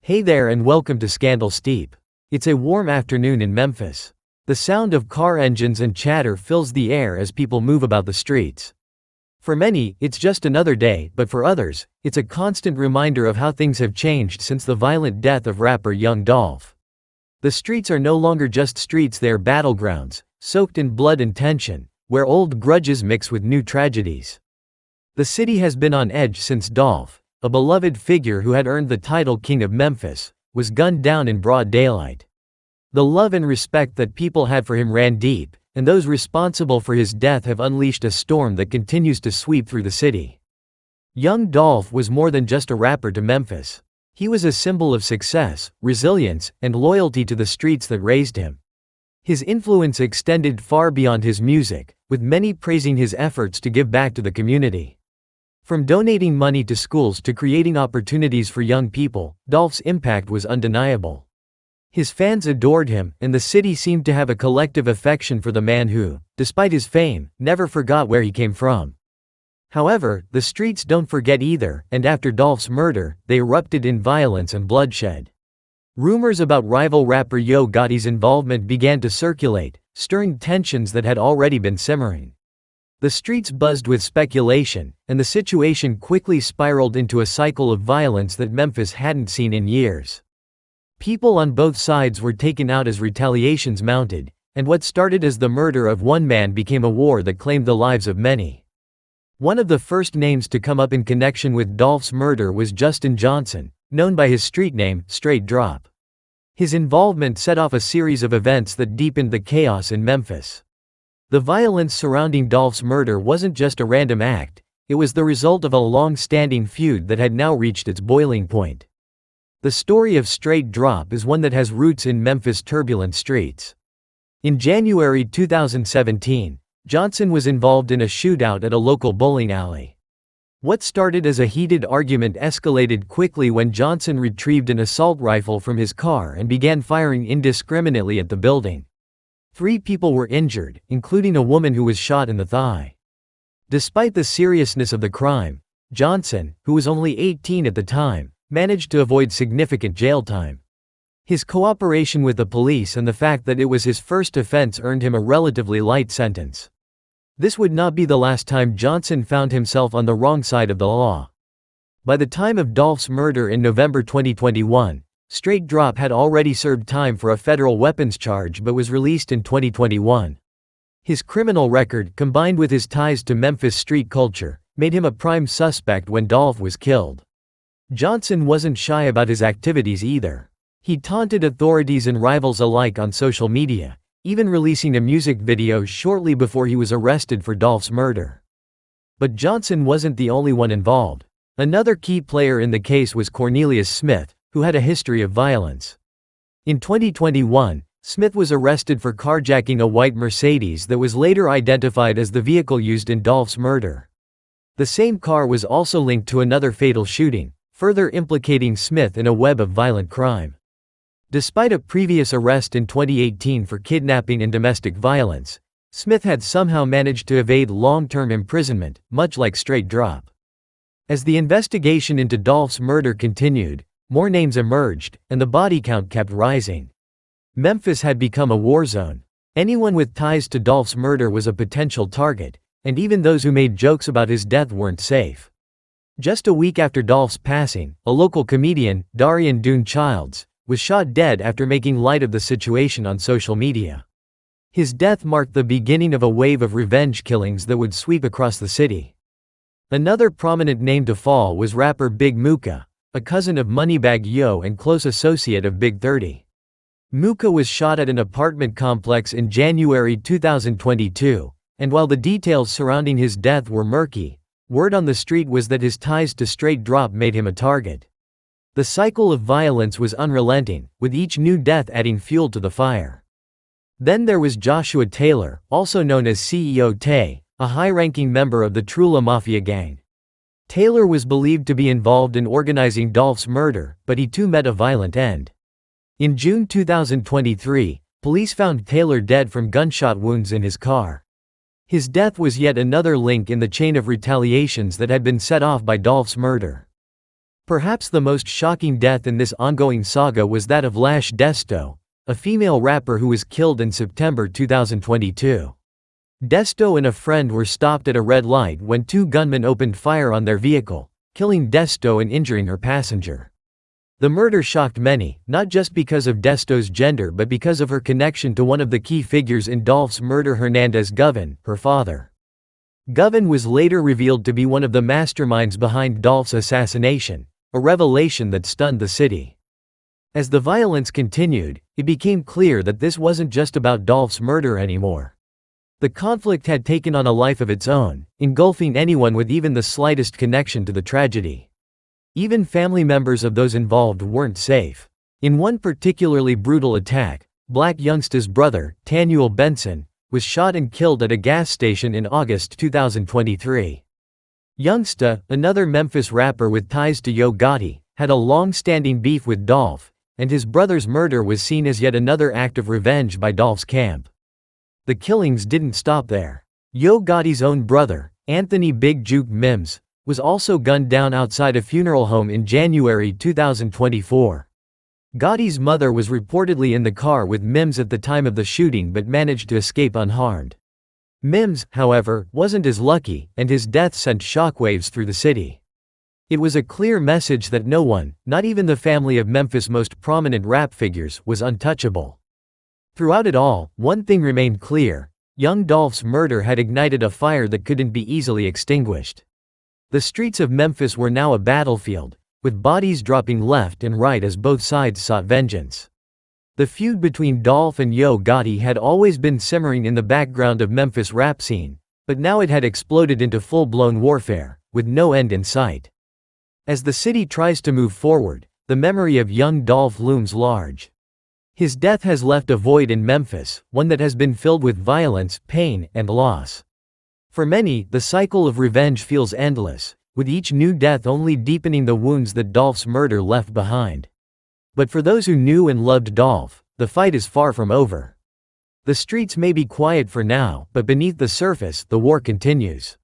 Hey there and welcome to Scandal Steep. It's a warm afternoon in Memphis. The sound of car engines and chatter fills the air as people move about the streets. For many, it's just another day, but for others, it's a constant reminder of how things have changed since the violent death of rapper Young Dolph. The streets are no longer just streets, they are battlegrounds, soaked in blood and tension, where old grudges mix with new tragedies. The city has been on edge since Dolph, a beloved figure who had earned the title King of Memphis, was gunned down in broad daylight. The love and respect that people had for him ran deep, and those responsible for his death have unleashed a storm that continues to sweep through the city. Young Dolph was more than just a rapper to Memphis. He was a symbol of success, resilience, and loyalty to the streets that raised him. His influence extended far beyond his music, with many praising his efforts to give back to the community. From donating money to schools to creating opportunities for young people, Dolph's impact was undeniable. His fans adored him, and the city seemed to have a collective affection for the man who, despite his fame, never forgot where he came from. However, the streets don't forget either, and after Dolph's murder, they erupted in violence and bloodshed. Rumors about rival rapper Yo Gotti's involvement began to circulate, stirring tensions that had already been simmering. The streets buzzed with speculation, and the situation quickly spiraled into a cycle of violence that Memphis hadn't seen in years. People on both sides were taken out as retaliations mounted, and what started as the murder of one man became a war that claimed the lives of many. One of the first names to come up in connection with Dolph's murder was Justin Johnson, known by his street name, Straight Drop. His involvement set off a series of events that deepened the chaos in Memphis. The violence surrounding Dolph's murder wasn't just a random act, it was the result of a long-standing feud that had now reached its boiling point. The story of Straight Drop is one that has roots in Memphis' turbulent streets. In January 2017, Johnson was involved in a shootout at a local bowling alley. What started as a heated argument escalated quickly when Johnson retrieved an assault rifle from his car and began firing indiscriminately at the building. 3 people were injured, including a woman who was shot in the thigh. Despite the seriousness of the crime, Johnson, who was only 18 at the time, managed to avoid significant jail time. His cooperation with the police and the fact that it was his first offense earned him a relatively light sentence. This would not be the last time Johnson found himself on the wrong side of the law. By the time of Dolph's murder in November 2021, Straight Drop had already served time for a federal weapons charge but was released in 2021. His criminal record, combined with his ties to Memphis street culture, made him a prime suspect when Dolph was killed. Johnson wasn't shy about his activities either. He taunted authorities and rivals alike on social media, even releasing a music video shortly before he was arrested for Dolph's murder. But Johnson wasn't the only one involved. Another key player in the case was Cornelius Smith, who had a history of violence. In 2021, Smith was arrested for carjacking a white Mercedes that was later identified as the vehicle used in Dolph's murder. The same car was also linked to another fatal shooting, further implicating Smith in a web of violent crime. Despite a previous arrest in 2018 for kidnapping and domestic violence, Smith had somehow managed to evade long-term imprisonment, much like Straight Drop. As the investigation into Dolph's murder continued, more names emerged, and the body count kept rising. Memphis had become a war zone. Anyone with ties to Dolph's murder was a potential target, and even those who made jokes about his death weren't safe. Just a week after Dolph's passing, a local comedian, Darian Dune Childs, was shot dead after making light of the situation on social media. His death marked the beginning of a wave of revenge killings that would sweep across the city. Another prominent name to fall was rapper Big Mooka, a cousin of Moneybagg Yo and close associate of Big 30. Mooka was shot at an apartment complex in January 2022, and while the details surrounding his death were murky, word on the street was that his ties to Straight Drop made him a target. The cycle of violence was unrelenting, with each new death adding fuel to the fire. Then there was Joshua Taylor, also known as CEO Tay, a high-ranking member of the Trula Mafia gang. Taylor was believed to be involved in organizing Dolph's murder, but he too met a violent end. In June 2023, police found Taylor dead from gunshot wounds in his car. His death was yet another link in the chain of retaliations that had been set off by Dolph's murder. Perhaps the most shocking death in this ongoing saga was that of Lash Desto, a female rapper who was killed in September 2022. Desto and a friend were stopped at a red light when two gunmen opened fire on their vehicle, killing Desto and injuring her passenger. The murder shocked many, not just because of Desto's gender but because of her connection to one of the key figures in Dolph's murder, Hernandez Govan, her father. Govan was later revealed to be one of the masterminds behind Dolph's assassination, a revelation that stunned the city. As the violence continued, it became clear that this wasn't just about Dolph's murder anymore. The conflict had taken on a life of its own, engulfing anyone with even the slightest connection to the tragedy. Even family members of those involved weren't safe. In one particularly brutal attack, Black Youngsta's brother, Tanuel Benson, was shot and killed at a gas station in August 2023. Youngsta, another Memphis rapper with ties to Yo Gotti, had a long-standing beef with Dolph, and his brother's murder was seen as yet another act of revenge by Dolph's camp. The killings didn't stop there. Yo Gotti's own brother, Anthony Big Jook Mims, was also gunned down outside a funeral home in January 2024. Gotti's mother was reportedly in the car with Mims at the time of the shooting but managed to escape unharmed. Mims, however, wasn't as lucky, and his death sent shockwaves through the city. It was a clear message that no one, not even the family of Memphis' most prominent rap figures, was untouchable. Throughout it all, one thing remained clear: Young Dolph's murder had ignited a fire that couldn't be easily extinguished. The streets of Memphis were now a battlefield, with bodies dropping left and right as both sides sought vengeance. The feud between Dolph and Yo Gotti had always been simmering in the background of Memphis' rap scene, but now it had exploded into full-blown warfare, with no end in sight. As the city tries to move forward, the memory of Young Dolph looms large. His death has left a void in Memphis, one that has been filled with violence, pain, and loss. For many, the cycle of revenge feels endless, with each new death only deepening the wounds that Dolph's murder left behind. But for those who knew and loved Dolph, the fight is far from over. The streets may be quiet for now, but beneath the surface, the war continues.